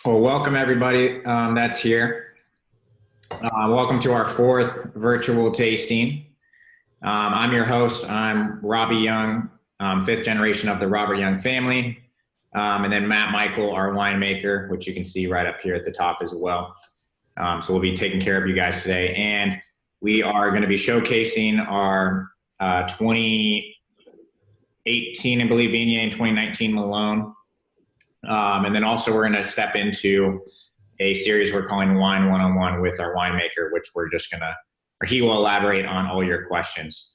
Well, welcome everybody that's here. Welcome to our fourth virtual tasting. I'm your host. I'm Robbie Young, fifth generation of the Robert Young family. And then Matt Michael, our winemaker, which you can see right up here at the top as well. So we'll be taking care of you guys today. And we are going to be showcasing our 2018, I believe, Viognier and 2019 Melon. And then also we're going to step into a series we're calling Wine One-on-One with our winemaker, which we're just going to, or he will elaborate on all your questions.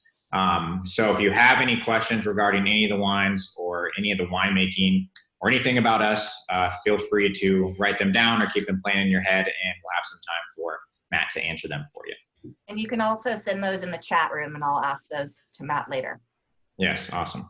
So if you have any questions regarding any of the wines or any of the winemaking or anything about us, feel free to write them down or keep them playing in your head, and we'll have some time for Matt to answer them for you. And you can also send those in the chat room, and I'll ask those to Matt later. Yes, awesome.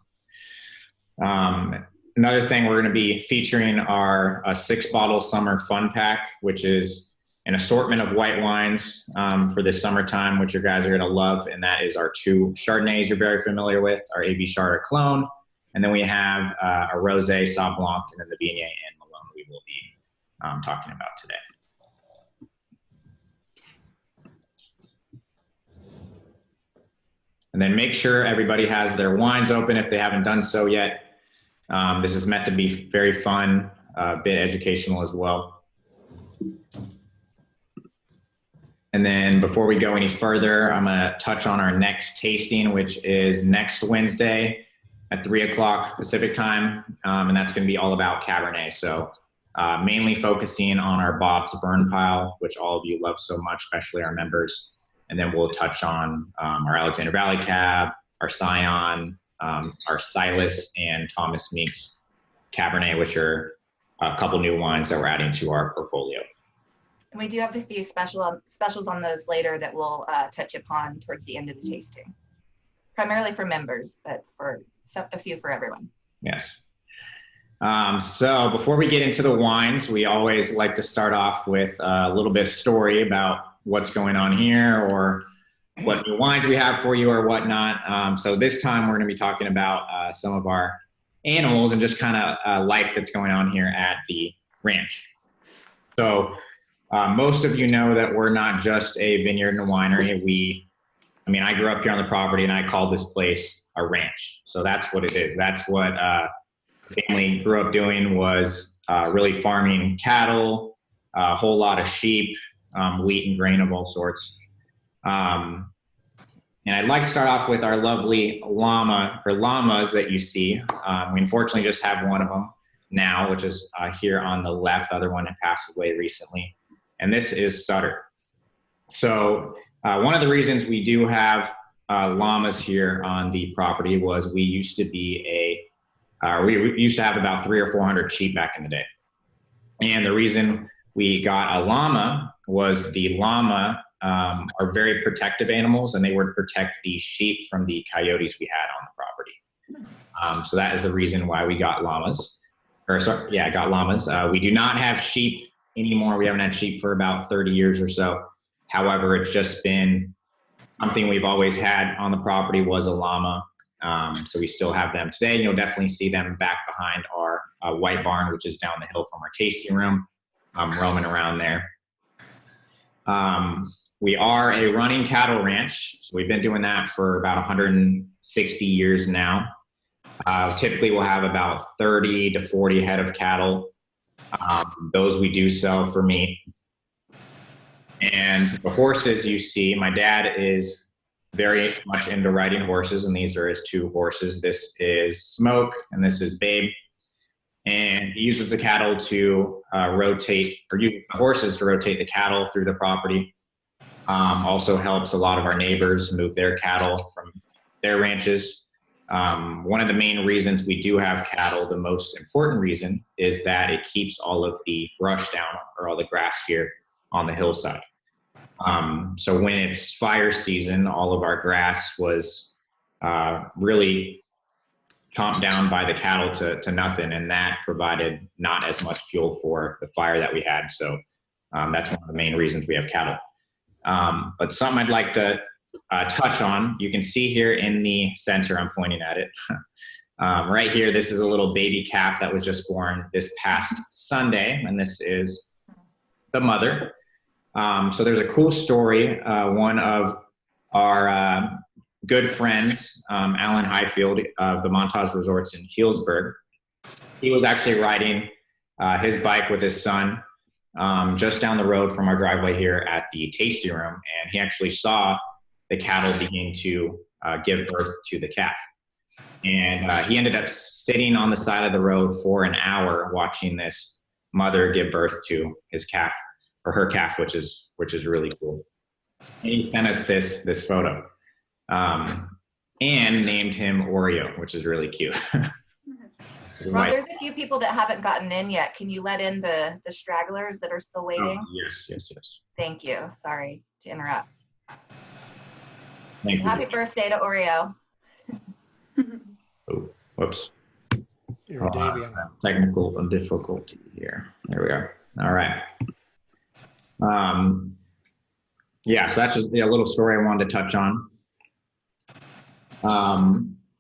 Another thing, we're going to be featuring our 6-bottle summer fun pack, which is an assortment of white wines for this summertime, which you guys are going to love. And that is our 2 Chardonnays you're very familiar with, our AB Chardonnay Clone. And then we have a Rosé, Sauv Blanc, and then the Viognier and Melon we will be talking about today. And then make sure everybody has their wines open if they haven't done so yet. This is meant to be very fun, a bit educational as well. And then before we go any further, I'm going to touch on our next tasting, which is next Wednesday at 3 o'clock Pacific time. And that's going to be all about Cabernet. So mainly focusing on our Bob's Burn Pile, which all of you love so much, especially our members. And then we'll touch on our Alexander Valley Cab, our Scion, our Silas and Thomas Meeks Cabernet, which are a couple new wines that we're adding to our portfolio. And we do have a few specials on those later that we'll touch upon towards the end of the tasting. Primarily for members, but for a few for everyone. Yes. So before we get into the wines, we always like to start off with a little bit of story about what's going on here or what new wines we have for you or whatnot. So this time we're going to be talking about some of our animals and just kind of life that's going on here at the ranch. So most of you know that we're not just a vineyard and a winery. I grew up here on the property and I called this place a ranch. So that's what it is. That's what the family grew up doing, was really farming cattle, a whole lot of sheep, wheat and grain of all sorts. And I'd like to start off with our lovely llamas that you see. We unfortunately just have one of them now, which is here on the left. The other one had passed away recently. And this is Sutter. So one of the reasons we do have llamas here on the property was we used to have about 300 or 400 sheep back in the day. And the reason we got a llama was the llama are very protective animals, and they would protect the sheep from the coyotes we had on the property. So that is the reason why we got llamas. Got llamas. We do not have sheep anymore. We haven't had sheep for about 30 years or so. However, it's just been something we've always had on the property, was a llama. So we still have them today. And you'll definitely see them back behind our white barn, which is down the hill from our tasting room, roaming around there. We are a running cattle ranch. So we've been doing that for about 160 years now. Typically we'll have about 30 to 40 head of cattle. Those we do sell for meat. And the horses you see, my dad is very much into riding horses, and these are his 2 horses. This is Smoke and this is Babe. And he uses the cattle to uses the horses to rotate the cattle through the property. Also helps a lot of our neighbors move their cattle from their ranches. One of the main reasons we do have cattle, the most important reason, is that it keeps all of the brush down, or all the grass here on the hillside. So when it's fire season, all of our grass was really chomped down by the cattle to nothing, and that provided not as much fuel for the fire that we had. So that's one of the main reasons we have cattle. But something I'd like to touch on, you can see here in the center, I'm pointing at it, Right here, this is a little baby calf that was just born this past Sunday, and this is the mother. So there's a cool story. One of our good friends, Alan Highfield of the Montage Resorts in Healdsburg, he was actually riding his bike with his son just down the road from our driveway here at the tasting room, and he actually saw the cattle begin to give birth to the calf. And he ended up sitting on the side of the road for an hour watching this mother give birth to his calf, or her calf, which is really cool. And he sent us this photo, and named him Oreo, which is really cute. Rob, there's a few people that haven't gotten in yet. Can you let in the stragglers that are still waiting? Oh, yes. Thank you. Sorry to interrupt. Thank you. Happy birthday to Oreo. Oh, whoops. Your baby. Technical difficulty here. There we are. All right. Yeah, so that's just a little story I wanted to touch on.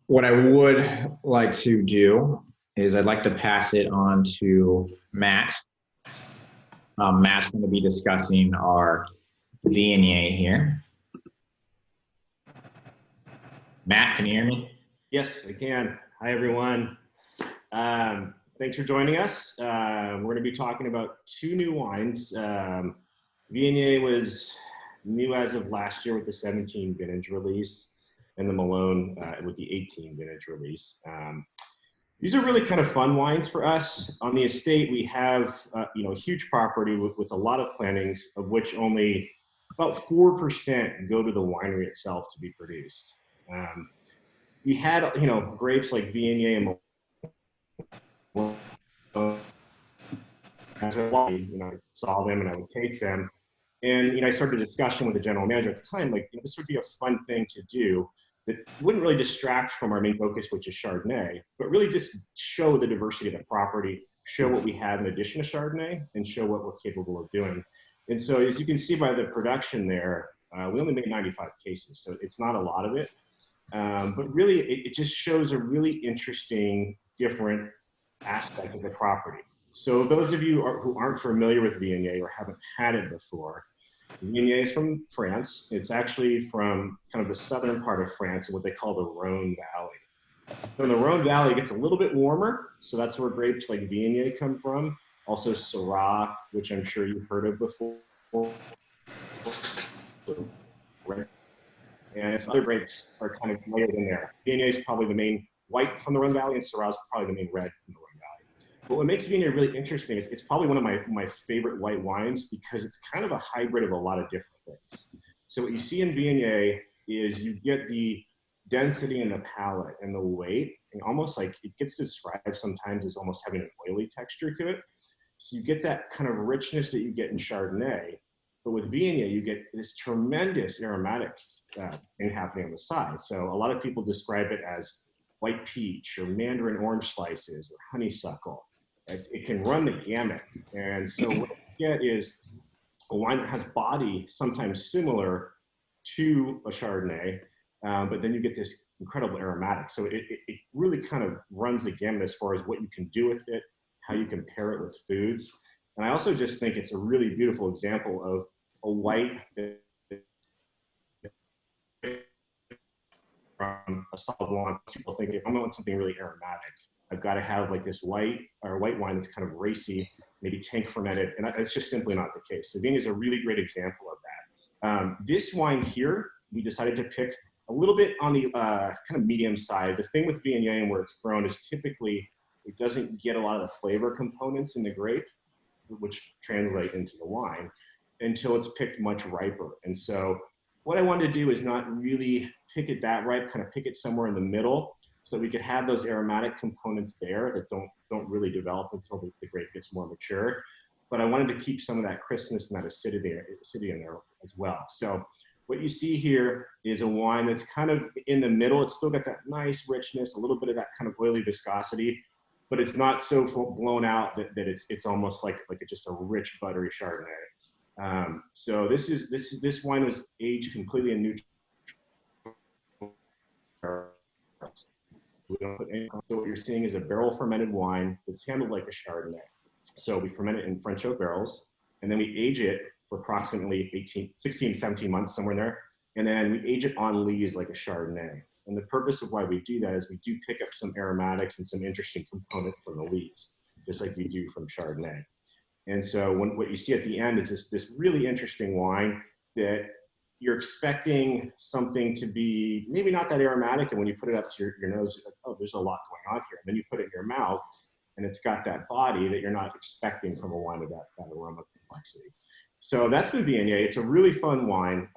What I would like to do is I'd like to pass it on to Matt. Matt's going to be discussing our Viognier here. Matt, can you hear me? Yes, I can. Hi, everyone. Thanks for joining us. We're going to be talking about two new wines. Viognier was new as of last year with the 17 vintage release, and the Melon with the 18 vintage release. These are really kind of fun wines for us. On the estate, we have a huge property with a lot of plantings, of which only about 4% go to the winery itself to be produced. We had grapes like Viognier and Melon. I saw them and I would taste them, and I started a discussion with the general manager at the time, like this would be a fun thing to do that wouldn't really distract from our main focus, which is Chardonnay, but really just show the diversity of the property, show what we have in addition to Chardonnay, and show what we're capable of doing. And so as you can see by the production there, we only made 95 cases, so it's not a lot of it. But really, it just shows a really interesting, different aspect of the property. So those of you who aren't familiar with Viognier or haven't had it before, Viognier is from France. It's actually from kind of the southern part of France in what they call the Rhone Valley. So in the Rhone Valley, it gets a little bit warmer, so that's where grapes like Viognier come from. Also Syrah, which I'm sure you've heard of before. And some other grapes are kind of layered in there. Viognier is probably the main white from the Rhone Valley, and Syrah is probably the main red from the Rhone Valley. But what makes Viognier really interesting, it's probably one of my favorite white wines because it's kind of a hybrid of a lot of different things. So what you see in Viognier is you get the density in the palate and the weight, and almost like it gets described sometimes as almost having an oily texture to it. So you get that kind of richness that you get in Chardonnay, but with Viognier, you get this tremendous aromatic thing happening on the side. So a lot of people describe it as white peach or mandarin orange slices or honeysuckle. It can run the gamut. And so what you get is a wine that has body sometimes similar to a Chardonnay, but then you get this incredible aromatic. So it really kind of runs the gamut as far as what you can do with it, how you can pair it with foods. And I also just think it's a really beautiful example of a white from a solid wine. People think if I'm going to want something really aromatic, I've got to have like this white wine that's kind of racy, maybe tank fermented, and it's just simply not the case. So Viognier is a really great example of that. This wine here, we decided to pick a little bit on the kind of medium side. The thing with Viognier and where it's grown is typically it doesn't get a lot of the flavor components in the grape, which translate into the wine, until it's picked much riper. And so what I wanted to do is not really pick it that ripe, kind of pick it somewhere in the middle so that we could have those aromatic components there that don't really develop until the grape gets more mature. But I wanted to keep some of that crispness and that acidity in there as well. So what you see here is a wine that's kind of in the middle. It's still got that nice richness, a little bit of that kind of oily viscosity, but it's not so blown out that it's almost like just a rich, buttery Chardonnay. So this wine was aged completely in neutral. We don't put any, so what you're seeing is a barrel fermented wine that's handled like a Chardonnay. So we ferment it in French oak barrels, and then we age it for approximately 16, 17 months, somewhere in there. And then we age it on lees like a Chardonnay. And the purpose of why we do that is we do pick up some aromatics and some interesting components from the leaves, just like we do from Chardonnay. And so what you see at the end is this really interesting wine that you're expecting something to be maybe not that aromatic, and when you put it up to your nose, you're like, oh, there's a lot going on here. And then you put it in your mouth, and it's got that body that you're not expecting from a wine of that aroma complexity. So that's the Viognier. It's a really fun wine.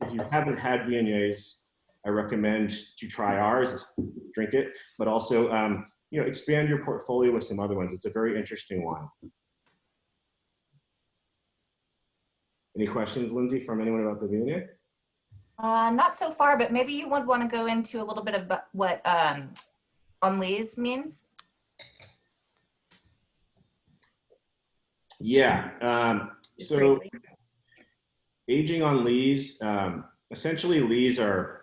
If you haven't had Viogniers, I recommend to try ours, drink it, but also expand your portfolio with some other ones. It's a very interesting wine. Any questions, Lindsay, from anyone about the Viognier? Not so far, but maybe you would want to go into a little bit of what on lees means. Yeah. So aging on lees, essentially lees are,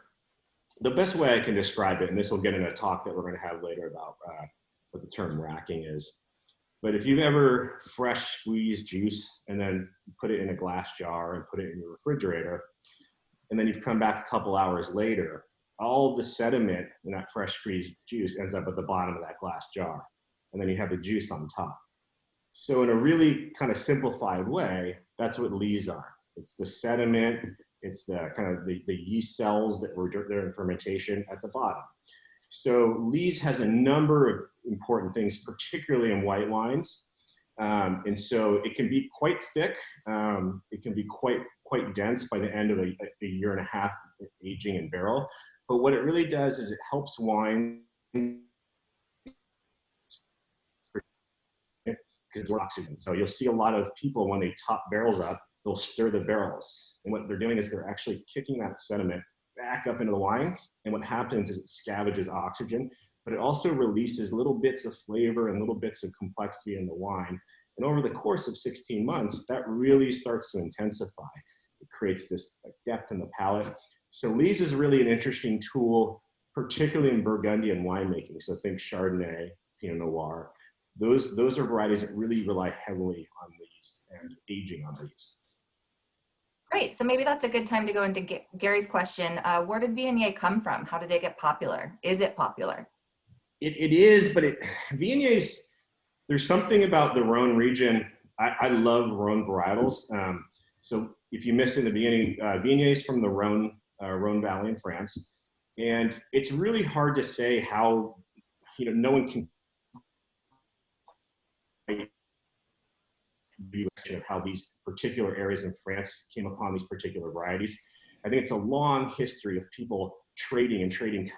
the best way I can describe it, and this will get in a talk that we're going to have later about what the term racking is. But if you've ever fresh squeezed juice and then put it in a glass jar and put it in your refrigerator, and then you've come back a couple hours later, all of the sediment in that fresh squeezed juice ends up at the bottom of that glass jar. And then you have the juice on top. So in a really kind of simplified way, that's what lees are. It's the sediment, it's the kind of the yeast cells that were there in fermentation at the bottom. So lees has a number of important things, particularly in white wines. And so it can be quite thick. It can be quite dense by the end of a year and a half aging in barrel. But what it really does is it helps wine because it's oxygen. So you'll see a lot of people when they top barrels up, they'll stir the barrels. And what they're doing is they're actually kicking that sediment back up into the wine. And what happens is it scavenges oxygen, but it also releases little bits of flavor and little bits of complexity in the wine. And over the course of 16 months, that really starts to intensify. It creates this depth in the palate. So lees is really an interesting tool, particularly in Burgundian winemaking. So think Chardonnay, Pinot Noir. Those are varieties that really rely heavily on lees and aging on lees. Great. So maybe that's a good time to go into Gary's question. Where did Viognier come from? How did it get popular? Is it popular? It is, but Viogniers, there's something about the Rhone region. I love Rhone varietals. So if you missed in the beginning, Viogniers from the Rhone Valley in France. And it's really hard to say how, no one can view of how these particular areas in France came upon these particular varieties. I think it's a long history of people trading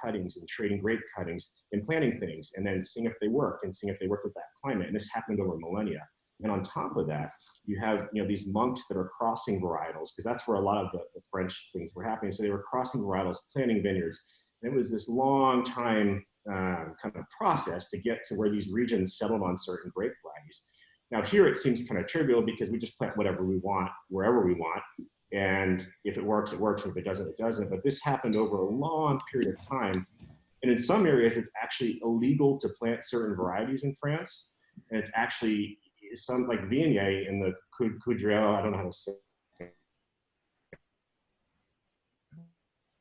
cuttings and trading grape cuttings and planting things and then seeing if they worked and seeing if they worked with that climate. And this happened over millennia. And on top of that, you have these monks that are crossing varietals, because that's where a lot of the French things were happening. So they were crossing varietals, planting vineyards. And it was this long time kind of process to get to where these regions settled on certain grape varieties. Now here it seems kind of trivial because we just plant whatever we want, wherever we want. And if it works, it works. And if it doesn't, it doesn't. But this happened over a long period of time. And in some areas, it's actually illegal to plant certain varieties in France. And it's actually some like Viognier in the Coudreau, I don't know how to say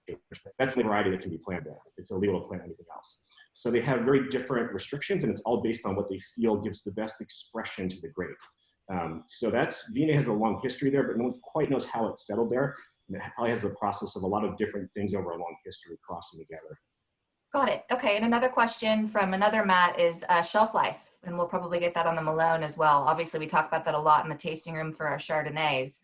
it. That's the variety that can be planted there. It's illegal to plant anything else. So they have very different restrictions, and it's all based on what they feel gives the best expression to the grape. So Viognier has a long history there, but no one quite knows how it settled there. And it probably has the process of a lot of different things over a long history crossing together. Got it. Okay. And another question from another Matt is shelf life. And we'll probably get that on the Melon as well. Obviously, we talk about that a lot in the tasting room for our Chardonnays.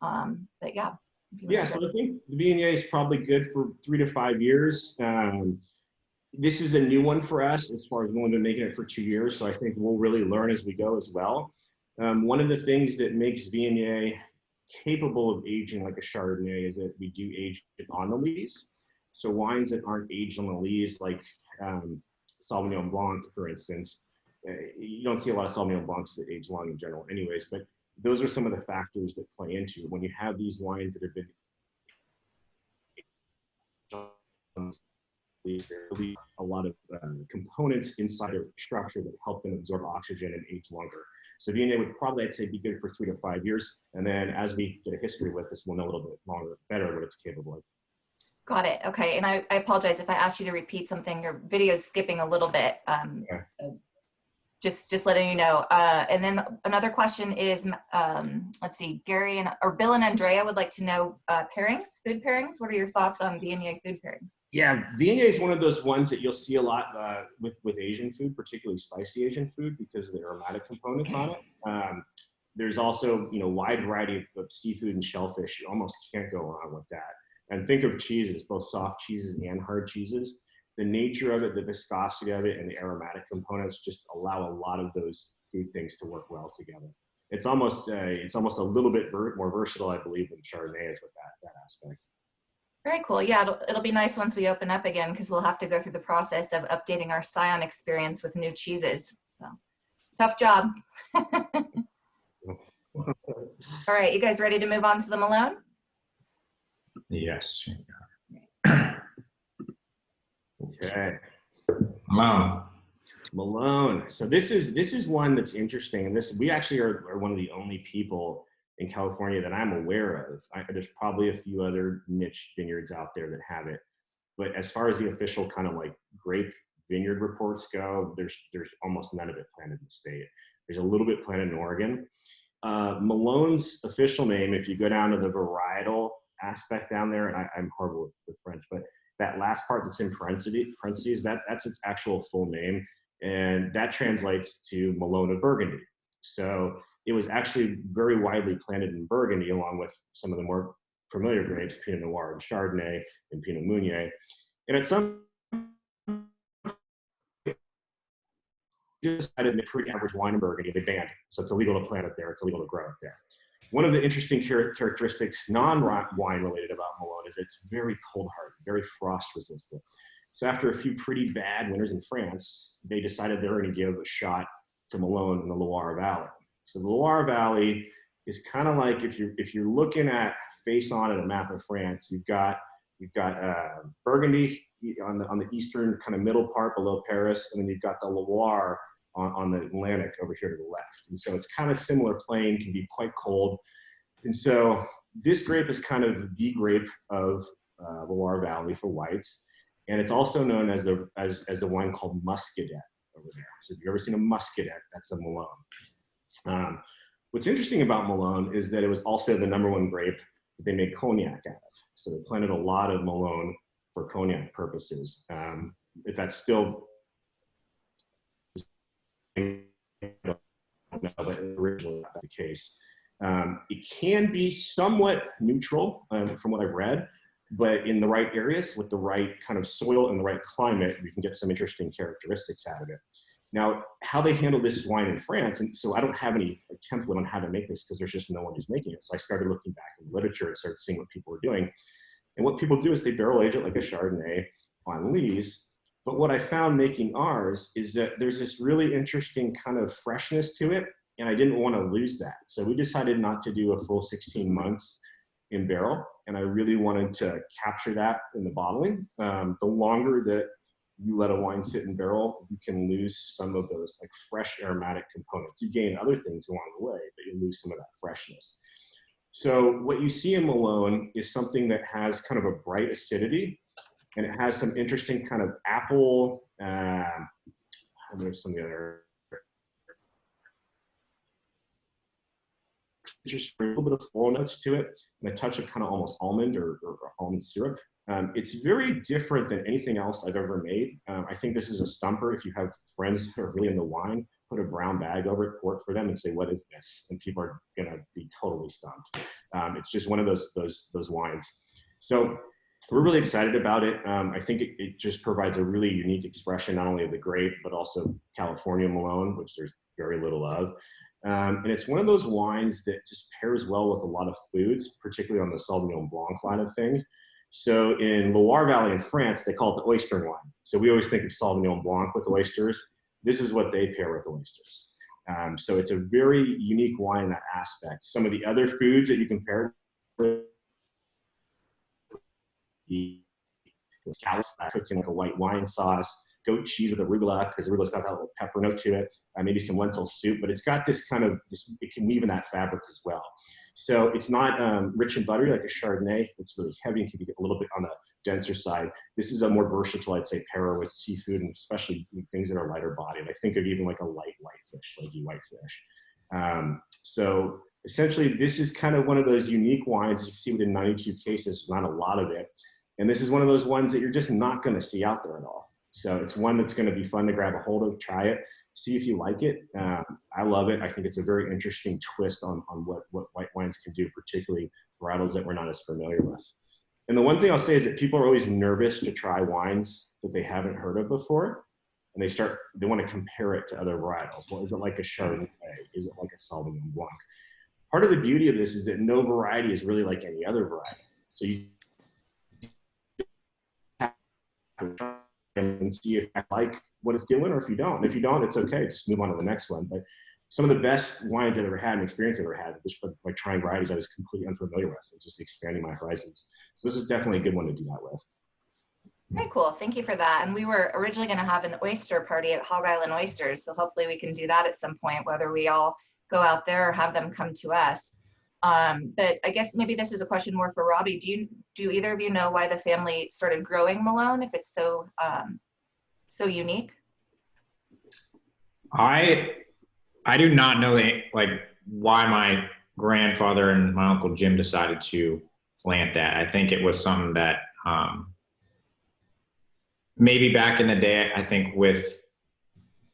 But yeah. Yeah, so I think the Viognier is probably good for 3 to 5 years. This is a new one for us as far as we've only been making it for 2 years. So I think we'll really learn as we go as well. One of the things that makes Viognier capable of aging like a Chardonnay is that we do age it on the lees. So wines that aren't aged on the lees, like Sauvignon Blanc, for instance, you don't see a lot of Sauvignon Blancs that age long in general anyways, but those are some of the factors that play into it. When you have these wines that have been really a lot of components inside their structure that help them absorb oxygen and age longer. So Viognier would probably, I'd say, be good for 3 to 5 years. And then as we get a history with this, we'll know a little bit longer, better what it's capable of. Got it. Okay. And I apologize if I asked you to repeat something. Your video's skipping a little bit. So just letting you know. And then another question is, let's see, Gary or Bill and Andrea would like to know pairings, food pairings. What are your thoughts on Viognier food pairings? Yeah, Viognier is one of those ones that you'll see a lot with Asian food, particularly spicy Asian food, because of the aromatic components on it. There's also, wide variety of seafood and shellfish. You almost can't go wrong with that. And think of cheeses, both soft cheeses and hard cheeses. The nature of it, the viscosity of it, and the aromatic components just allow a lot of those food things to work well together. It's almost a little bit more versatile, I believe, than Chardonnay is with that aspect. Very cool. Yeah, it'll be nice once we open up again, because we'll have to go through the process of updating our Scion experience with new cheeses. So tough job. All right, you guys ready to move on to the Melon? Yes. Okay. Melon. So this is one that's interesting, and we actually are one of the only people in California that I'm aware of. There's probably a few other niche vineyards out there that have it, but as far as the official kind of like grape vineyard reports go, there's almost none of it planted in the state. There's a little bit planted in Oregon. Melon's official name, if you go down to the varietal aspect down there, and I'm horrible with French, but that last part that's in parentheses, that's its actual full name, and that translates to Melon of Burgundy. So it was actually very widely planted in Burgundy, along with some of the more familiar grapes, Pinot Noir and Chardonnay and Pinot Meunier. And at some decided to pretty average wine in Burgundy, they banned it. So it's illegal to plant it there. It's illegal to grow it there. One of the interesting characteristics, non-wine related about Melon, is it's very cold-hardy, very frost-resistant. So after a few pretty bad winters in France, they decided they were going to give a shot to Melon in the Loire Valley. So the Loire Valley is kind of like if you're looking at face on at a map of France, you've got Burgundy on the eastern kind of middle part below Paris, and then you've got the Loire on the Atlantic over here to the left. And so it's kind of similar plain, can be quite cold. And so this grape is kind of the grape of the Loire Valley for whites. And it's also known as a wine called Muscadet over there. So if you've ever seen a Muscadet, that's a Melon. What's interesting about Melon is that it was also the #1 grape that they made cognac out of. So they planted a lot of Melon for cognac purposes. If that's still, but originally not the case. It can be somewhat neutral from what I've read, but in the right areas with the right kind of soil and the right climate, we can get some interesting characteristics out of it. Now, how they handle this wine in France, and so I don't have any template on how to make this because there's just no one who's making it. So I started looking back in the literature and started seeing what people were doing. And what people do is they barrel age it like a Chardonnay on lees. But what I found making ours is that there's this really interesting kind of freshness to it, and I didn't want to lose that. So we decided not to do a full 16 months in barrel, and I really wanted to capture that in the bottling. The longer that you let a wine sit in barrel, you can lose some of those like fresh aromatic components. You gain other things along the way, but you lose some of that freshness. So what you see in Melon is something that has kind of a bright acidity, and it has some interesting kind of apple, there's some of the other, just a little bit of floral notes to it, and a touch of kind of almost almond or almond syrup. It's very different than anything else I've ever made. I think this is a stumper. If you have friends who are really into wine, put a brown bag over it, pour it for them, and say, "What is this?" And people are gonna be totally stumped. It's just one of those wines. So we're really excited about it. I think it just provides a really unique expression, not only of the grape, but also California Melon, which there's very little of. And it's one of those wines that just pairs well with a lot of foods, particularly on the Sauvignon Blanc line of thing. So in Loire Valley in France, they call it the oyster wine. So we always think of Sauvignon Blanc with oysters. This is what they pair with oysters. So it's a very unique wine in that aspect. Some of the other foods that you can pair with, scallops cooked in like a white wine sauce, goat cheese with arugula, because arugula's got that little pepper note to it, maybe some lentil soup, but it's got this kind of, it can weave in that fabric as well. So it's not rich and buttery like a Chardonnay. It's really heavy and can be a little bit on the denser side. This is a more versatile, I'd say, pair with seafood, and especially things that are lighter bodied. I think of even like a light whitefish, flaky whitefish. So essentially, this is kind of one of those unique wines. As you can see within 92 cases, not a lot of it. And this is one of those ones that you're just not going to see out there at all. So it's one that's going to be fun to grab a hold of, try it, see if you like it. I love it. I think it's a very interesting twist on what white wines can do, particularly varietals that we're not as familiar with. And the one thing I'll say is that people are always nervous to try wines that they haven't heard of before. And they want to compare it to other varietals. Well, is it like a Chardonnay? Is it like a Sauvignon Blanc? Part of the beauty of this is that no variety is really like any other variety. So you have to try and see if you like what it's doing, or if you don't. And if you don't, it's okay. Just move on to the next one. But some of the best wines I've ever had and experience I've ever had, just by trying varieties I was completely unfamiliar with, and just expanding my horizons. So this is definitely a good one to do that with. Very cool. Thank you for that. And we were originally going to have an oyster party at Hog Island Oysters. So hopefully we can do that at some point, whether we all go out there or have them come to us. But I guess maybe this is a question more for Robbie. Do either of you know why the family started growing Melon, if it's so so unique? I do not know like why my grandfather and my uncle Jim decided to plant that. I think it was something that maybe back in the day, I think with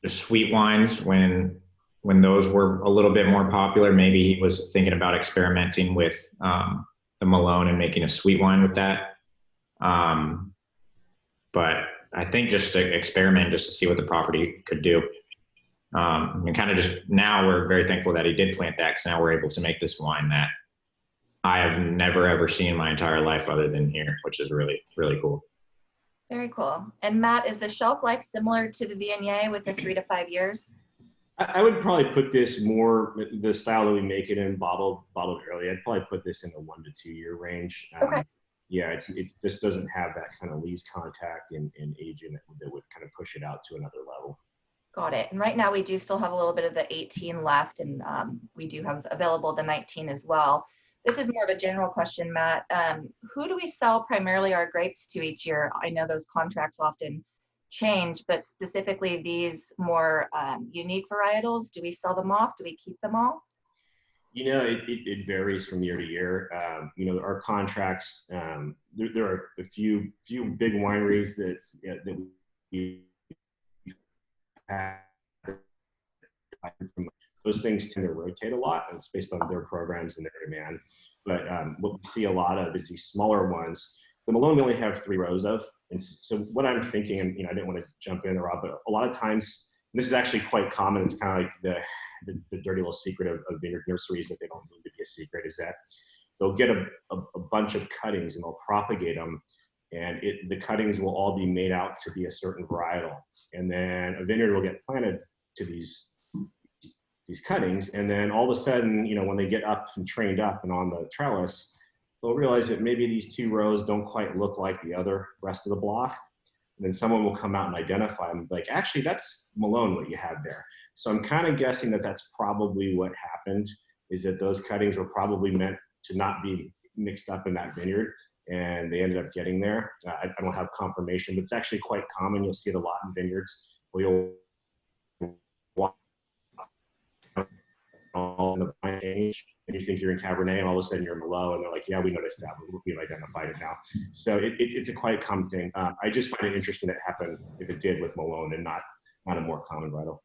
the sweet wines, when those were a little bit more popular, maybe he was thinking about experimenting with the Melon and making a sweet wine with that. But I think just to experiment, just to see what the property could do. And kind of just now we're very thankful that he did plant that, because now we're able to make this wine that I have never ever seen in my entire life other than here, which is really, really cool. Very cool. And Matt, is the shelf life similar to the Viognier with the 3 to 5 years? I would probably put this more, the style that we make it in, bottled early. I'd probably put this in the 1 to 2 year range. Okay. Yeah, it just doesn't have that kind of lees contact and aging that would kind of push it out to another level. Got it. And right now we do still have a little bit of the 18 left, and we do have available the 19 as well. This is more of a general question, Matt. Who do we sell primarily our grapes to each year? I know those contracts often change, but specifically these more unique varietals, do we sell them off? Do we keep them all? You know, it varies from year to year. You know, our contracts, there are a few big wineries that we have. Those things tend to rotate a lot, and it's based on their programs and their demand. But what we see a lot of is these smaller ones. The Melon we only have 3 rows of. And so what I'm thinking, and I didn't want to jump in, Rob, but a lot of times, and this is actually quite common, it's kind of like the dirty little secret of vineyard nurseries that they don't need to be a secret, is that they'll get a bunch of cuttings and they'll propagate them, and the cuttings will all be made out to be a certain varietal. And then a vineyard will get planted to these cuttings, and then all of a sudden, you know, when they get up and trained up and on the trellis, they'll realize that maybe these 2 rows don't quite look like the rest of the block. And then someone will come out and identify them, like, actually, that's Melon, what you have there. So I'm kind of guessing that that's probably what happened, is that those cuttings were probably meant to not be mixed up in that vineyard, and they ended up getting there. I don't have confirmation, but it's actually quite common. You'll see it a lot in vineyards where you'll walk on the vine change, and you think you're in Cabernet, and all of a sudden you're in Melon, and they're like, yeah, we noticed that. We've identified it now. So it's a quite common thing. I just find it interesting that it happened, if it did, with Melon and not a more common varietal.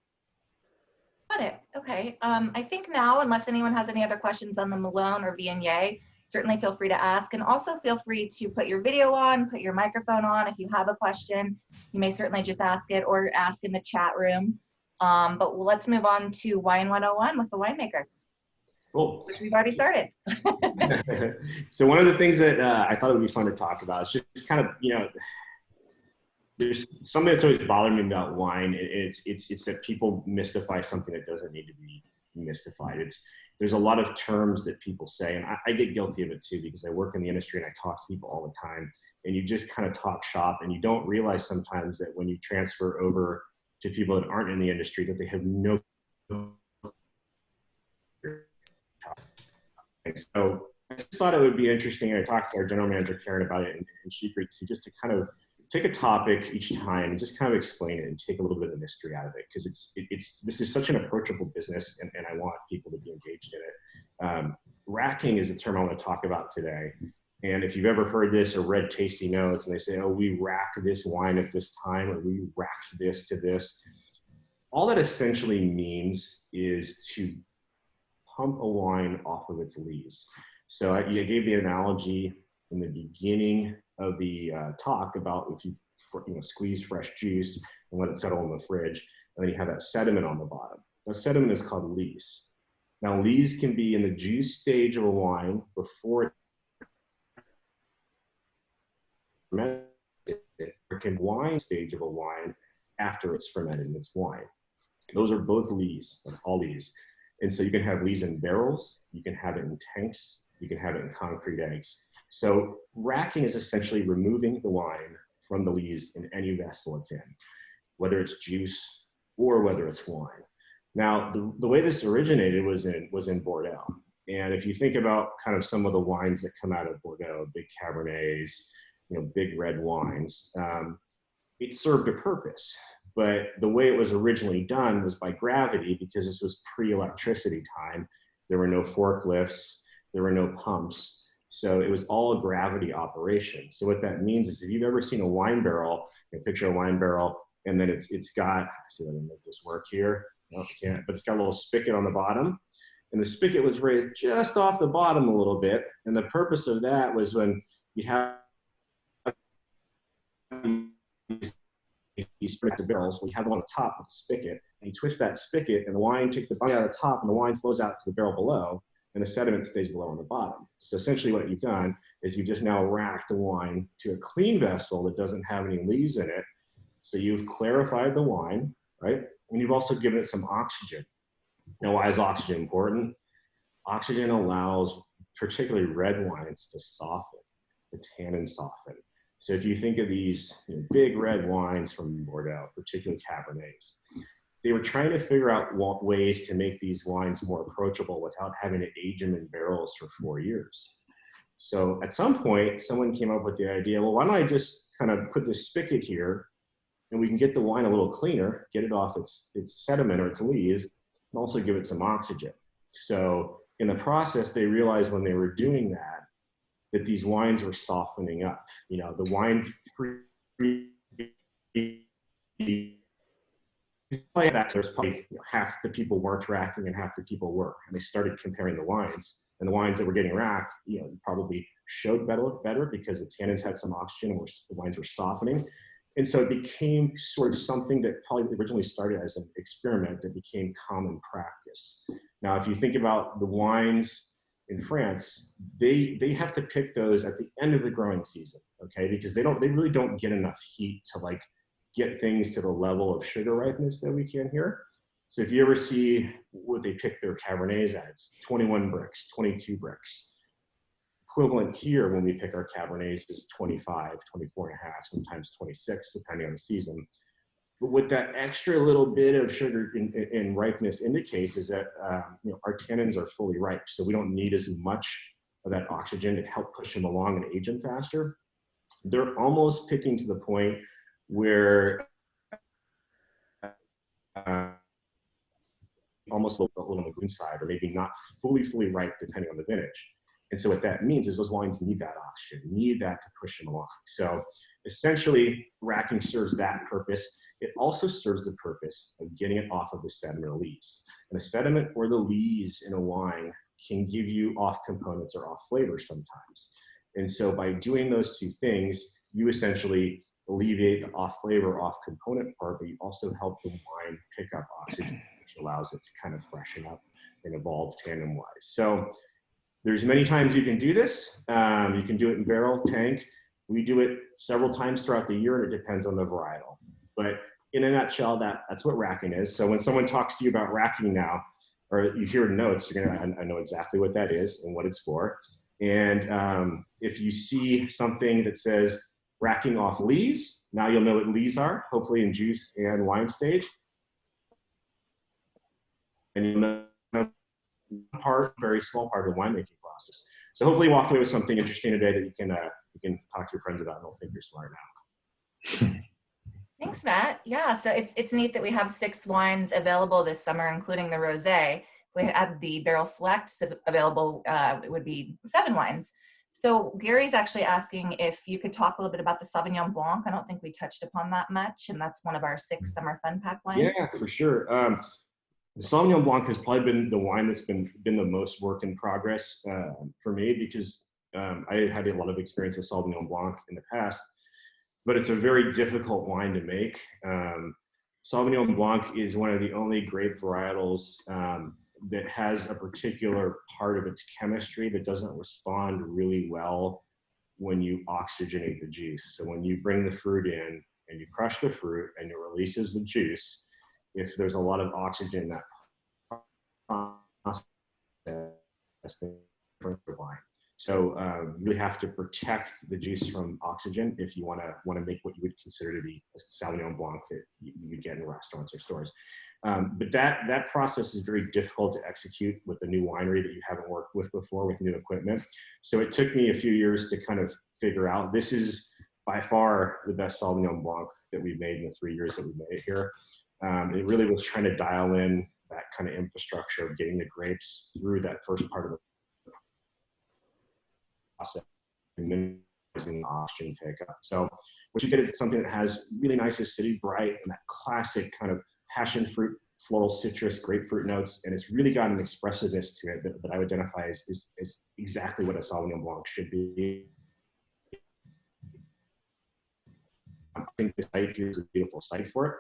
Got it. Okay. I think now, unless anyone has any other questions on the Melon or Viognier, certainly feel free to ask. And also feel free to put your video on, put your microphone on. If you have a question, you may certainly just ask it or ask in the chat room. But let's move on to Wine 101 with the Winemaker. Cool. Which we've already started. So one of the things that I thought it would be fun to talk about is just kind of, you know, there's something that's always bothered me about wine. It's that people mystify something that doesn't need to be mystified. there's a lot of terms that people say, and I get guilty of it too, because I work in the industry and I talk to people all the time, and you just kind of talk shop, and you don't realize sometimes that when you transfer over to people that aren't in the industry, that they have no. And so I just thought it would be interesting. I talked to our general manager, Karen, about it, and she agreed to just to kind of take a topic each time and just kind of explain it and take a little bit of the mystery out of it, because this is such an approachable business, and I want people to be engaged in it. Racking is the term I want to talk about today. And if you've ever heard this or read tasting notes and they say, oh, we racked this wine at this time, or we racked this to this, all that essentially means is to pump a wine off of its lees. So I gave the analogy in the beginning of the talk about if you squeeze fresh juice and let it settle in the fridge, and then you have that sediment on the bottom. That sediment is called lees. Now, lees can be in the juice stage of a wine before it can wine stage of a wine after it's fermented and it's wine. Those are both lees. That's all lees. And so you can have lees in barrels, you can have it in tanks, you can have it in concrete eggs. So racking is essentially removing the wine from the lees in any vessel it's in, whether it's juice or whether it's wine. Now, the way this originated was in Bordeaux. And if you think about kind of some of the wines that come out of Bordeaux, big Cabernets, big red wines, it served a purpose. But the way it was originally done was by gravity, because this was pre-electricity time. There were no forklifts, there were no pumps. So it was all a gravity operation. So what that means is if you've ever seen a wine barrel, picture a wine barrel, and then it's got, see if I can make this work here. No, I can't, but it's got a little spigot on the bottom. And the spigot was raised just off the bottom a little bit. And the purpose of that was when you'd have these barrels, we have one on the top of the spigot, and you twist that spigot, and the wine takes the body out of the top, and the wine flows out to the barrel below, and the sediment stays below on the bottom. So essentially what you've done is you've just now racked the wine to a clean vessel that doesn't have any lees in it. So you've clarified the wine, right? And you've also given it some oxygen. Now, why is oxygen important? Oxygen allows particularly red wines to soften, the tannin soften. So if you think of these big red wines from Bordeaux, particularly Cabernets, they were trying to figure out ways to make these wines more approachable without having to age them in barrels for 4 years. So at some point, someone came up with the idea, well, why don't I just kind of put this spigot here, and we can get the wine a little cleaner, get it off its sediment or its lees, and also give it some oxygen. So in the process, they realized when they were doing that these wines were softening up. The wine there's probably half the people weren't racking and half the people were. And they started comparing the wines. And the wines that were getting racked, probably showed better because the tannins had some oxygen and the wines were softening. And so it became sort of something that probably originally started as an experiment that became common practice. Now, if you think about the wines in France, they have to pick those at the end of the growing season, okay? Because they really don't get enough heat to get things to the level of sugar ripeness that we can here. So if you ever see what they pick their Cabernets at, it's 21 bricks, 22 bricks. Equivalent here when we pick our Cabernets is 25, 24 and a half, sometimes 26, depending on the season. But what that extra little bit of sugar in ripeness indicates is that our tannins are fully ripe, so we don't need as much of that oxygen to help push them along and age them faster. They're almost picking to the point where almost a little on the green side, or maybe not fully ripe depending on the vintage. And so what that means is those wines need that oxygen, need that to push them along. So essentially, racking serves that purpose. It also serves the purpose of getting it off of the sediment or lees. And the sediment or the lees in a wine can give you off components or off flavors sometimes. And so by doing those two things, you essentially alleviate the off flavor, off component part, but you also help the wine pick up oxygen, which allows it to kind of freshen up and evolve tannin wise. So there's many times you can do this. You can do it in barrel, tank. We do it several times throughout the year, and it depends on the varietal. But in a nutshell, that's what racking is. So when someone talks to you about racking now, or you hear notes, you're gonna, I know exactly what that is and what it's for. And if you see something that says racking off lees, now you'll know what lees are, hopefully in juice and wine stage. And you'll know very small part of the winemaking process. So hopefully you walk away with something interesting today that you can talk to your friends about and they'll think you're smart now. Thanks, Matt. Yeah, so it's neat that we have 6 wines available this summer, including the rosé. If we had the barrel select available, it would be 7 wines. So Gary's actually asking if you could talk a little bit about the Sauvignon Blanc. I don't think we touched upon that much, and that's one of our 6 summer fun pack wines. Yeah, for sure. The Sauvignon Blanc has probably been the wine that's been the most work in progress for me, because I had a lot of experience with Sauvignon Blanc in the past, but it's a very difficult wine to make. Sauvignon Blanc is one of the only grape varietals that has a particular part of its chemistry that doesn't respond really well when you oxygenate the juice. So when you bring the fruit in and you crush the fruit and it releases the juice, if there's a lot of oxygen in that process, that's the wine. So you really have to protect the juice from oxygen if you want to make what you would consider to be a Sauvignon Blanc that you would get in restaurants or stores. But that process is very difficult to execute with a new winery that you haven't worked with before with new equipment. So it took me a few years to kind of figure out, this is by far the best Sauvignon Blanc that we've made in the 3 years that we've made it here. It really was trying to dial in that kind of infrastructure of getting the grapes through that first part of the process and minimizing the oxygen pickup. So what you get is something that has really nice acidity, bright, and that classic kind of passion fruit, floral, citrus, grapefruit notes, and it's really got an expressiveness to it that I would identify as exactly what a Sauvignon Blanc should be. I think the site here is a beautiful site for it.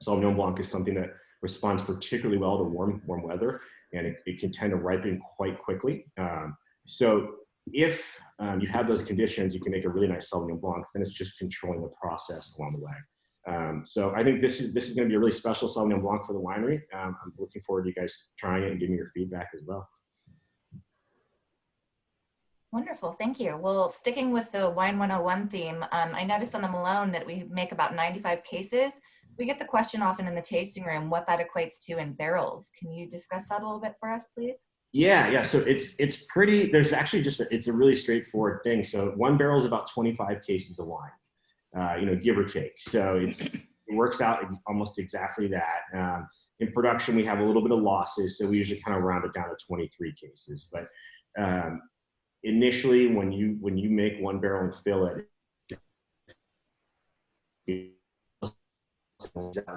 Sauvignon Blanc is something that responds particularly well to warm weather, and it can tend to ripen quite quickly. So if you have those conditions, you can make a really nice Sauvignon Blanc. Then it's just controlling the process along the way. So I think this is going to be a really special Sauvignon Blanc for the winery. I'm looking forward to you guys trying it and giving me your feedback as well. Wonderful, thank you. Well, sticking with the Wine 101 theme, I noticed on the Melon that we make about 95 cases. We get the question often in the tasting room what that equates to in barrels. Can you discuss that a little bit for us, please? Yeah. So it's pretty. There's actually it's a really straightforward thing. So 1 barrel is about 25 cases of wine, give or take. So it works out almost exactly that. In production, we have a little bit of losses, so we usually kind of round it down to 23 cases. But initially, when you make 1 barrel and fill it,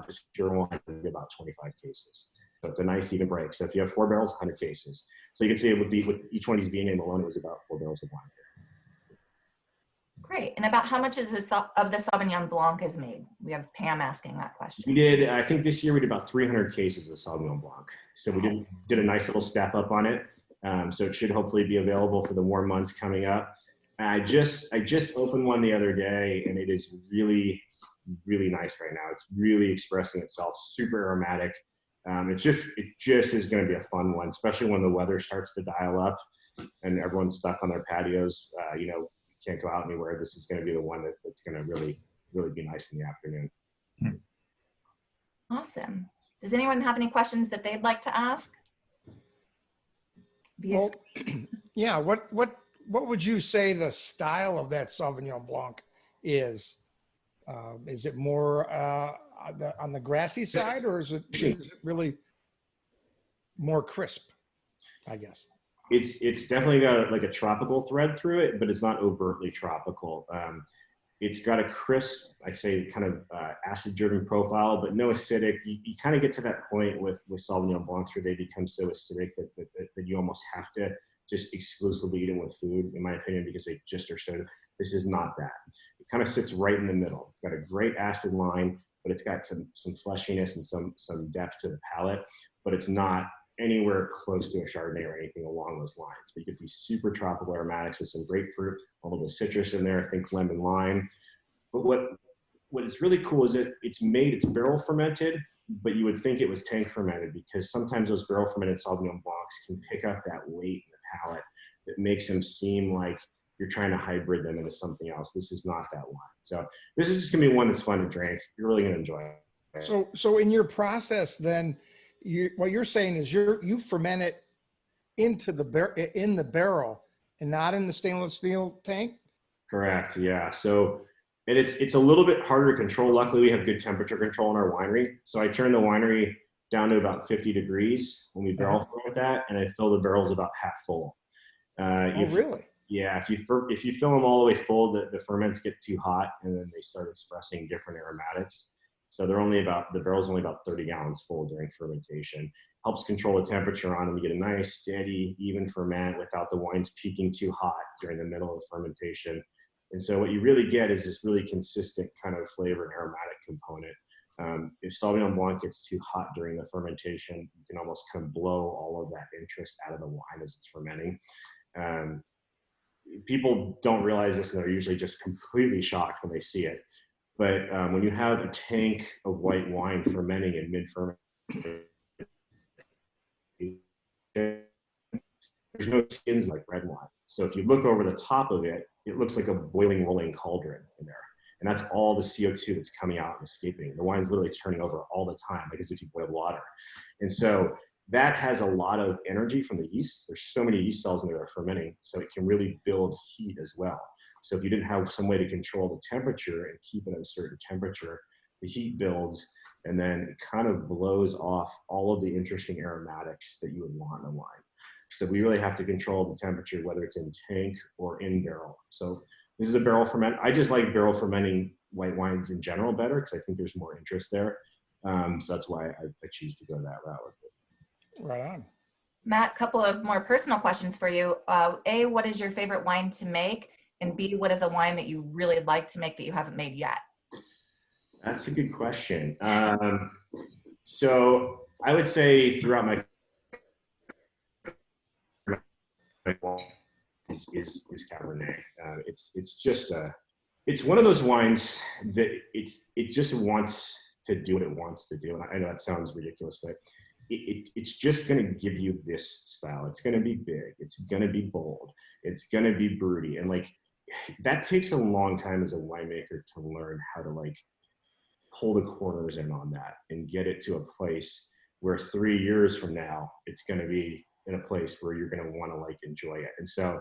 just pure wine, about 25 cases. So it's a nice even break. So if you have 4 barrels, 100 cases. So you can see it with each one of these Viognier Melon was about 4 barrels of wine. Great. And about how much of the Sauvignon Blanc is made? We have Pam asking that question. We did, I think this year we did about 300 cases of Sauvignon Blanc. So we did a nice little step up on it. So it should hopefully be available for the warm months coming up. I just opened one the other day, and it is really, really nice right now. It's really expressing itself, super aromatic. It just is going to be a fun one, especially when the weather starts to dial up and everyone's stuck on their patios. You can't go out anywhere. This is going to be the one that's going to really, really be nice in the afternoon. Awesome. Does anyone have any questions that they'd like to ask? Well, yeah. What would you say the style of that Sauvignon Blanc is? Is it more on the grassy side, or is it really more crisp, I guess? It's definitely got like a tropical thread through it, but it's not overtly tropical. It's got a crisp, I say, kind of acid-driven profile, but no acidic. You kind of get to that point with Sauvignon Blancs where they become so acidic that you almost have to just exclusively eat them with food, in my opinion, because they just are so. This is not that. It kind of sits right in the middle. It's got a great acid line, but it's got some fleshiness and some depth to the palate, but it's not anywhere close to a Chardonnay or anything along those lines. But you get these super tropical aromatics with some grapefruit, a little bit of citrus in there, I think lemon, lime. But what is really cool is it's barrel fermented, but you would think it was tank fermented because sometimes those barrel fermented Sauvignon Blancs can pick up that weight in the palate that makes them seem like you're trying to hybrid them into something else. This is not that wine. So this is just gonna be one that's fun to drink. You're really gonna enjoy it. So in your process, then, what you're saying is you ferment it into in the barrel and not in the stainless steel tank? Correct. Yeah. So it's a little bit harder to control. Luckily, we have good temperature control in our winery. So I turn the winery down to about 50 degrees when we barrel ferment that, and I fill the barrels about half full. Oh, really? Yeah. If you fill them all the way full, the ferments get too hot, and then they start expressing different aromatics. So the barrel's only about 30 gallons full during fermentation. Helps control the temperature on them. You get a nice, steady, even ferment without the wines peaking too hot during the middle of fermentation. And so what you really get is this really consistent kind of flavor and aromatic component. If Sauvignon Blanc gets too hot during the fermentation, you can almost kind of blow all of that interest out of the wine as it's fermenting. People don't realize this, and they're usually just completely shocked when they see it. But when you have a tank of white wine fermenting in mid-fermentation, there's no skins like red wine. So if you look over the top of it, it looks like a boiling, rolling cauldron in there. And that's all the CO2 that's coming out and escaping. The wine's literally turning over all the time, like as if you boiled water. And so that has a lot of energy from the yeast. There's so many yeast cells in there that are fermenting, so it can really build heat as well. So if you didn't have some way to control the temperature and keep it at a certain temperature, the heat builds, and then it kind of blows off all of the interesting aromatics that you would want in a wine. So we really have to control the temperature, whether it's in tank or in barrel. So this is a barrel ferment. I just like barrel fermenting white wines in general better because I think there's more interest there. So that's why I choose to go that route with it. Right on. Matt, a couple of more personal questions for you. A, what is your favorite wine to make? And B, what is a wine that you really like to make that you haven't made yet? That's a good question. So I would say throughout my is Cabernet. It's one of those wines that it just wants to do what it wants to do. And I know that sounds ridiculous, but it's just going to give you this style. It's going to be big. It's going to be bold. It's going to be broody. And like, that takes a long time as a winemaker to learn how to like pull the corners in on that and get it to a place where 3 years from now, it's going to be in a place where you're going to want to like enjoy it. And so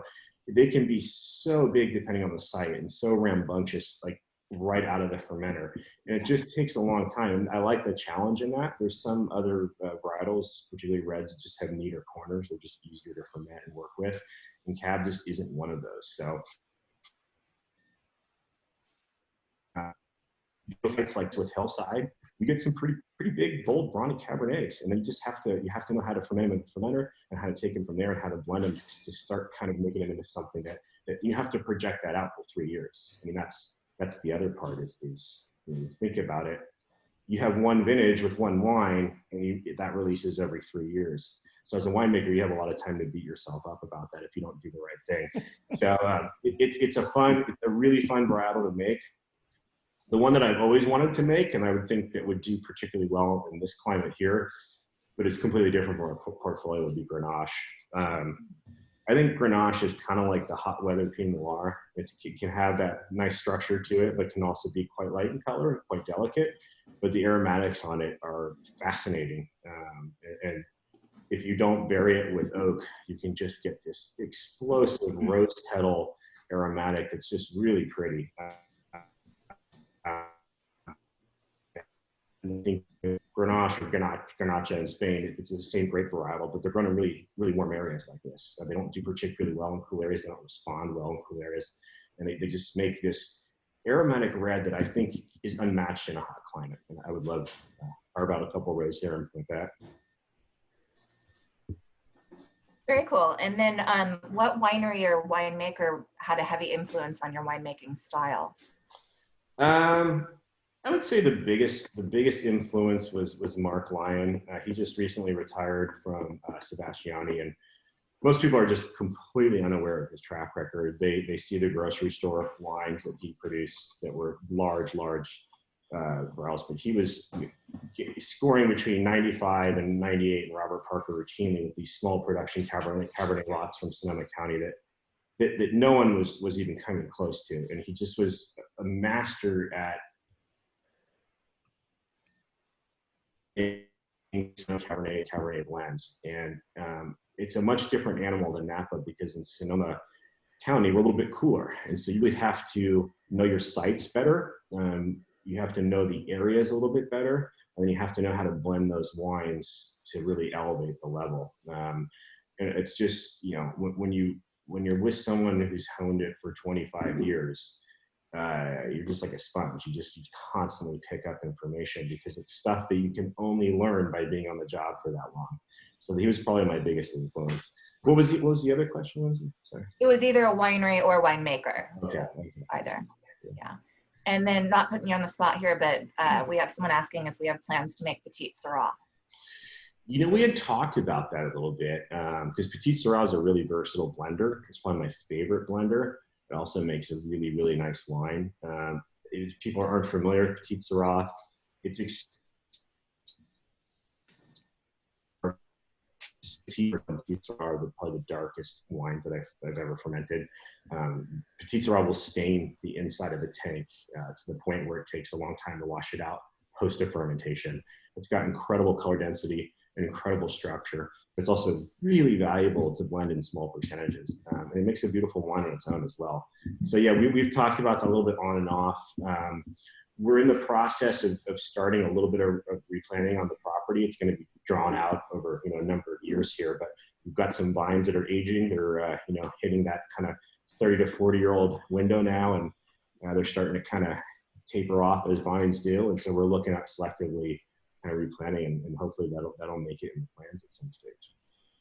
they can be so big depending on the site and so rambunctious, like right out of the fermenter. And it just takes a long time. And I like the challenge in that. There's some other varietals, particularly reds, that just have neater corners. They're just easier to ferment and work with. And Cab just isn't one of those. So it's like with Hillside, you get some pretty big, bold, brawny Cabernets, and then you have to know how to ferment them in the fermenter and how to take them from there and how to blend them to start kind of making it into something that you have to project that out for 3 years. I mean, that's the other part is when you think about it, you have one vintage with one wine, and that releases every 3 years. So as a winemaker, you have a lot of time to beat yourself up about that if you don't do the right thing. So it's a really fun varietal to make. The one that I've always wanted to make, and I would think that would do particularly well in this climate here, but it's completely different from our portfolio, would be Grenache. I think Grenache is kind of like the hot weather Pinot Noir. It can have that nice structure to it, but can also be quite light in color and quite delicate. But the aromatics on it are fascinating. And if you don't vary it with oak, you can just get this explosive rose petal aromatic that's just really pretty. I think Grenache or Garnacha in Spain, it's the same grape varietal, but they're grown in really, really warm areas like this. They don't do particularly well in cool areas. They don't respond well in cool areas. And they just make this aromatic red that I think is unmatched in a hot climate. And I would love to carve out a couple of rows here and like that. Very cool. And then what winery or winemaker had a heavy influence on your winemaking style? I would say the biggest influence was Mark Lyon. He just recently retired from Sebastiani, and most people are just completely unaware of his track record. They see the grocery store wines that he produced that were large else, but he was scoring between 95 and 98 in Robert Parker routinely with these small production Cabernet lots from Sonoma County that no one was even coming close to. And he just was a master at Cabernet blends. And it's a much different animal than Napa, because in Sonoma County, we're a little bit cooler. And so you would have to know your sites better. You have to know the areas a little bit better. And then you have to know how to blend those wines to really elevate the level. And it's just, you know, when you're with someone who's honed it for 25 years, you're just like a sponge. You constantly pick up information, because it's stuff that you can only learn by being on the job for that long. So he was probably my biggest influence. What was the other question, Lindsay? Sorry. It was either a winery or a winemaker. Okay. So either. Yeah. And then, not putting you on the spot here, but we have someone asking if we have plans to make Petite Syrah. You know, we had talked about that a little bit, because Petite Syrah is a really versatile blender. It's probably my favorite blender. It also makes a really, really nice wine. If people aren't familiar with Petite Syrah, it's are probably the darkest wines that I've ever fermented. Petite Syrah will stain the inside of the tank to the point where it takes a long time to wash it out post a fermentation. It's got incredible color density and incredible structure. It's also really valuable to blend in small percentages. And it makes a beautiful wine on its own as well. So yeah, we've talked about that a little bit on and off. We're in the process of starting a little bit of replanting on the property. It's going to be drawn out over a number of years here, but we've got some vines that are aging. They're hitting that kind of 30 to 40-year-old window now, and they're starting to kind of taper off as vines do. And so we're looking at selectively kind of replanting, and hopefully that'll make it in the plans at some stage.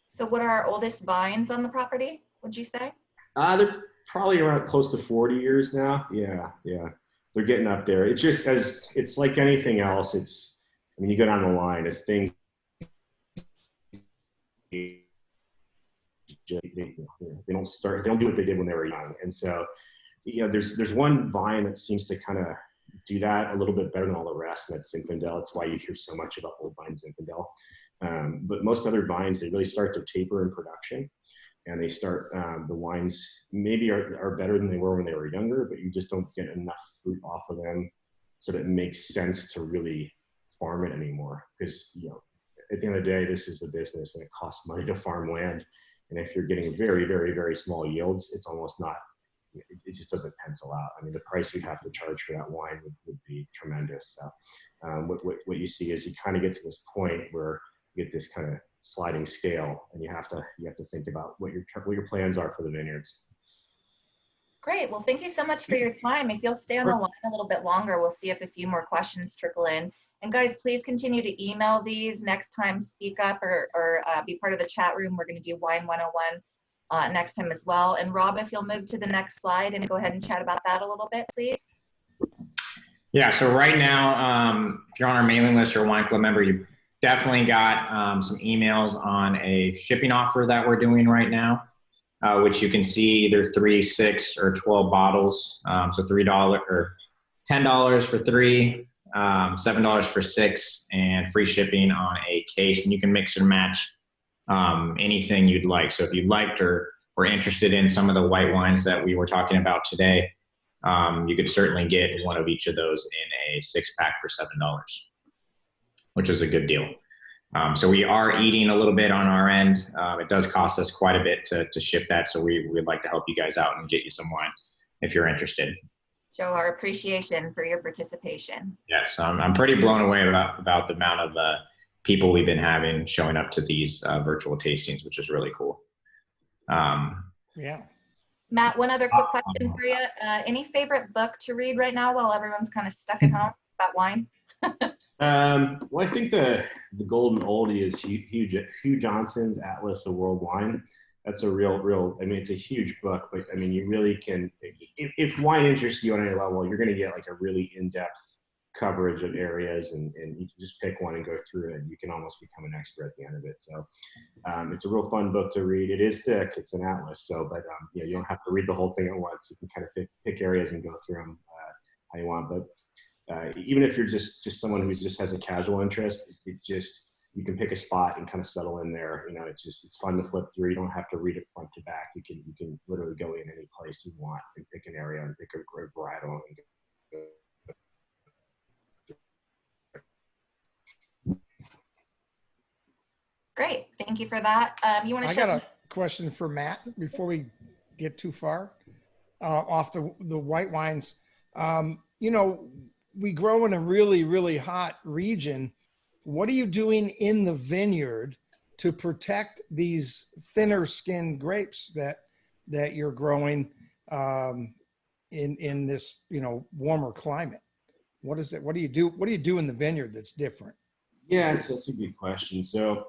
So what are our oldest vines on the property, would you say? They're probably around close to 40 years now. Yeah. They're getting up there. It's just, it's like anything else. You go down the line as things, they don't do what they did when they were young. And so, there's one vine that seems to kind of do that a little bit better than all the rest, and that's Zinfandel. That's why you hear so much about old vine Zinfandel. But most other vines, they really start to taper in production, and they start, the wines maybe are better than they were when they were younger, but you just don't get enough fruit off of them so that it makes sense to really farm it anymore. Because, at the end of the day, this is a business and it costs money to farm land. And if you're getting very, very, very small yields, it's almost not, it just doesn't pencil out. The price you'd have to charge for that wine would be tremendous. So what you see is you kind of get to this point where you get this kind of sliding scale, and you have to think about what your plans are for the vineyards. Great. Well, thank you so much for your time. If you'll stay on the line a little bit longer, we'll see if a few more questions trickle in. And guys, please continue to email these next time, speak up or be part of the chat room. We're going to do Wine 101 next time as well. And Rob, if you'll move to the next slide and go ahead and chat about that a little bit, please. Yeah, so right now, if you're on our mailing list or Wine Club member, you definitely got some emails on a shipping offer that we're doing right now, which you can see either 3, 6, or 12 bottles. So $3 or $10 for 3, $7 for 6, and free shipping on a case. And you can mix and match anything you'd like. So if you liked or were interested in some of the white wines that we were talking about today, you could certainly get one of each of those in a 6-pack for $7, which is a good deal. So we are eating a little bit on our end. It does cost us quite a bit to ship that. So we'd like to help you guys out and get you some wine if you're interested. Show our appreciation for your participation. Yes, I'm pretty blown away about the amount of people we've been having showing up to these virtual tastings, which is really cool. Yeah. Matt, one other quick question for you. Any favorite book to read right now while everyone's kind of stuck at home about wine? Well, I think the golden oldie is Hugh Johnson's Atlas of World Wine. That's a real, it's a huge book, but you really can, if wine interests you on any level, you're going to get like a really in-depth coverage of areas, and you can just pick one and go through it, and you can almost become an expert at the end of it. So it's a real fun book to read. It is thick, it's an atlas, but you don't have to read the whole thing at once. You can kind of pick areas and go through them how you want. But even if you're just someone who just has a casual interest, it just, you can pick a spot and kind of settle in there. You know, it's fun to flip through. You don't have to read it front to back. You can literally go in any place you want and pick an area and pick a great varietal and go. Great, thank you for that. You want to? I got a question for Matt before we get too far off the white wines. You know, we grow in a really, really hot region. What are you doing in the vineyard to protect these thinner skinned grapes that you're growing in this, you know, warmer climate? What is it? What do you do? What do you do in the vineyard that's different? Yeah, that's a good question. So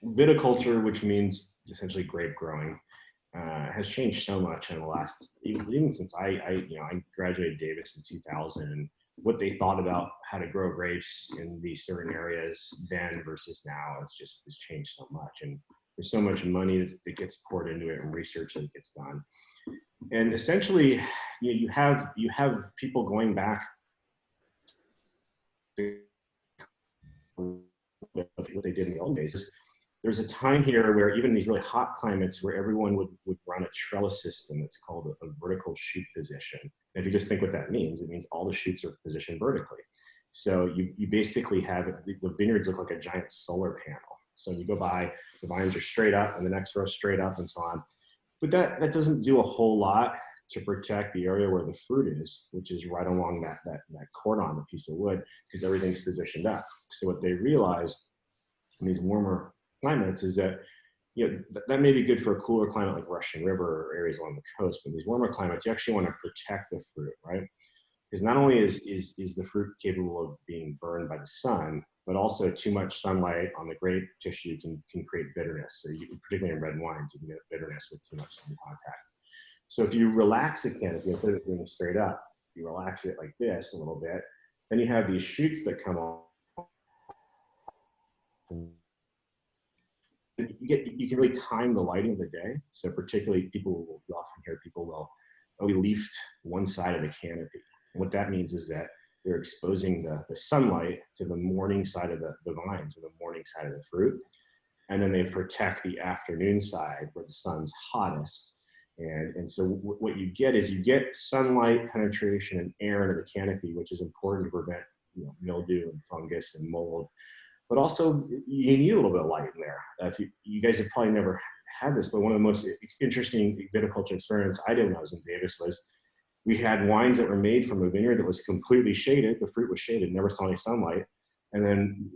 viticulture, which means essentially grape growing, has changed so much in the last, even since I graduated Davis in 2000, and what they thought about how to grow grapes in these certain areas then versus now has changed so much. And there's so much money that gets poured into it and research that gets done. And essentially, you have people going back to what they did in the old days. There's a time here where even in these really hot climates where everyone would run a trellis system that's called a vertical shoot position. And if you just think what that means, it means all the shoots are positioned vertically. So you basically have the vineyards look like a giant solar panel. So you go by, the vines are straight up and the next row straight up and so on. But that doesn't do a whole lot to protect the area where the fruit is, which is right along that cordon, the piece of wood, because everything's positioned up. So what they realize in these warmer climates is that, you know, that may be good for a cooler climate like Russian River or areas along the coast, but in these warmer climates, you actually want to protect the fruit, right? Because not only is the fruit capable of being burned by the sun, but also too much sunlight on the grape tissue can create bitterness. So particularly in red wines, you can get bitterness with too much sun contact. So if you relax the canopy, instead of it being straight up, you relax it like this a little bit, then you have these shoots that come on. You can really time the lighting of the day. So particularly you often hear people will, oh, we leafed one side of the canopy. And what that means is that they're exposing the sunlight to the morning side of the vines or the morning side of the fruit. And then they protect the afternoon side where the sun's hottest. And so what you get is you get sunlight penetration and air into the canopy, which is important to prevent, you know, mildew and fungus and mold. But also you need a little bit of light in there. If you guys have probably never had this, but one of the most interesting viticulture experience I did when I was in Davis was we had wines that were made from a vineyard that was completely shaded. The fruit was shaded, never saw any sunlight. And then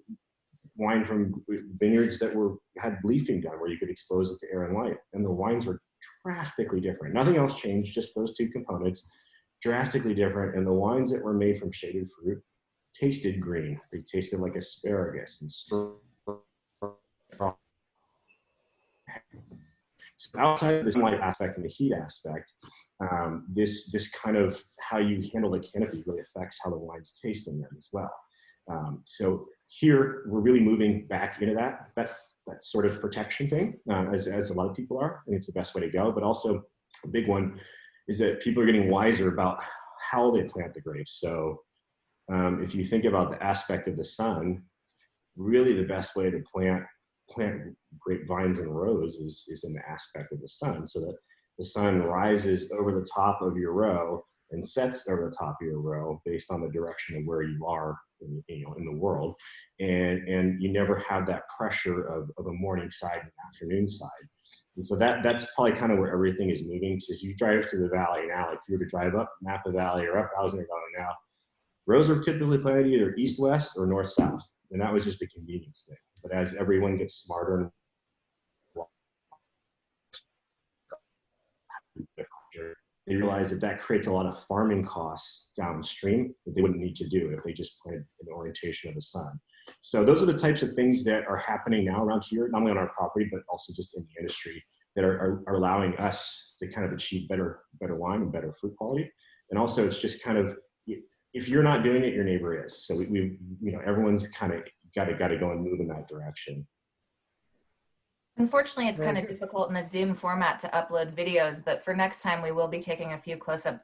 wine from vineyards that had leafing done where you could expose it to air and light. And the wines were drastically different. Nothing else changed, just those two components, drastically different. And the wines that were made from shaded fruit tasted green. They tasted like asparagus and straw. So outside of the sunlight aspect and the heat aspect, this kind of how you handle the canopy really affects how the wines taste in them as well. So here we're really moving back into that sort of protection thing, as a lot of people are. I think it's the best way to go. But also a big one is that people are getting wiser about how they plant the grapes. So if you think about the aspect of the sun, really the best way to plant grapevines in rows is in the aspect of the sun, so that the sun rises over the top of your row and sets over the top of your row based on the direction of where you are in the world, and you never have that pressure of a morning side and afternoon side. And so that's probably kind of where everything is moving. So if you drive through the valley now, like if you were to drive up Napa Valley or up Alexander Valley now, rows are typically planted either east-west or north-south, and that was just a convenience thing. But as everyone gets smarter and they realize that creates a lot of farming costs downstream that they wouldn't need to do if they just planted in the orientation of the sun. So those are the types of things that are happening now around here, not only on our property, but also just in the industry, that are allowing us to kind of achieve better wine and better fruit quality. And also it's just kind of, if you're not doing it, your neighbor is. So we everyone's kind of got to go and move in that direction. Unfortunately, it's kind of difficult in the Zoom format to upload videos, but for next time, we will be taking a few close-up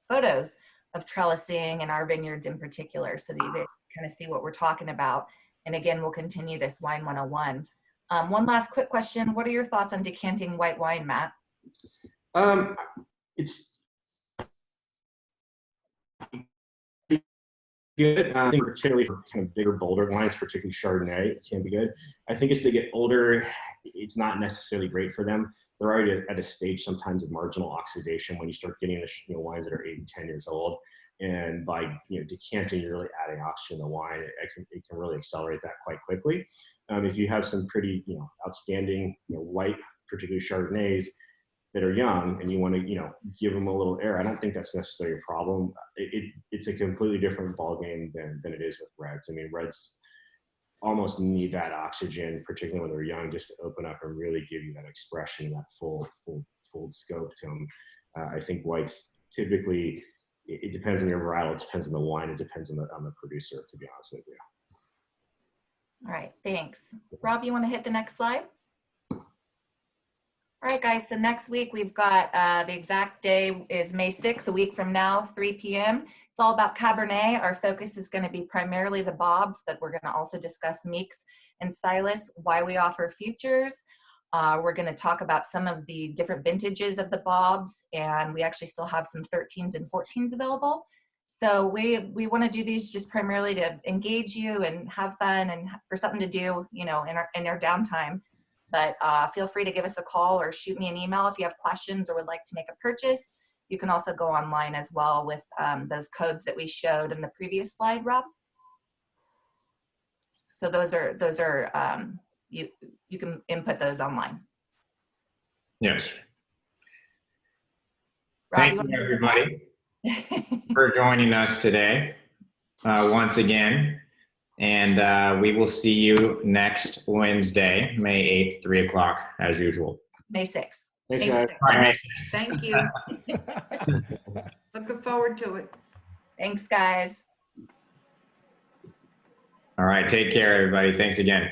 photos trellising and our vineyards in particular, so that you guys kind of see what we're talking about. And again, we'll continue this Wine 101. One last quick question. What are your thoughts on decanting white wine, Matt? It's good. I think particularly for kind of bigger, bolder wines, particularly Chardonnay, it can be good. I think as they get older, it's not necessarily great for them. They're already at a stage sometimes of marginal oxidation when you start getting the wines that are 8 and 10 years old. And by decanting, you're really adding oxygen to the wine. It can really accelerate that quite quickly. If you have some pretty outstanding white, particularly Chardonnays, that are young, and you want to give them a little air, I don't think that's necessarily a problem. It's a completely different ballgame than it is with reds. I mean, reds almost need that oxygen, particularly when they're young, just to open up and really give you that expression, that full scope to them. I think whites typically, it depends on your varietal, it depends on the wine, it depends on the producer, to be honest with you. All right, thanks. Rob, you want to hit the next slide? All right, guys, so next week we've got the exact day is May 6th, a week from now, 3 p.m. It's all about Cabernet. Our focus is going to be primarily the Bobs, but we're going to also discuss Meeks and Silas, why we offer futures. We're going to talk about some of the different vintages of the Bobs, and we actually still have some 13s and 14s available. So we want to do these just primarily to engage you and have fun and for something to do, in our downtime. But feel free to give us a call or shoot me an email if you have questions or would like to make a purchase. You can also go online as well with those codes that we showed in the previous slide, Rob. So those are you can input those online. Yes. Rob, Thank you, everybody, for joining us today once again. And we will see you next Wednesday, May 8th, 3 o'clock, as usual. May 6th. Thanks, guys. Thank you. Looking forward to it. Thanks, guys. All right. Take care, everybody. Thanks again.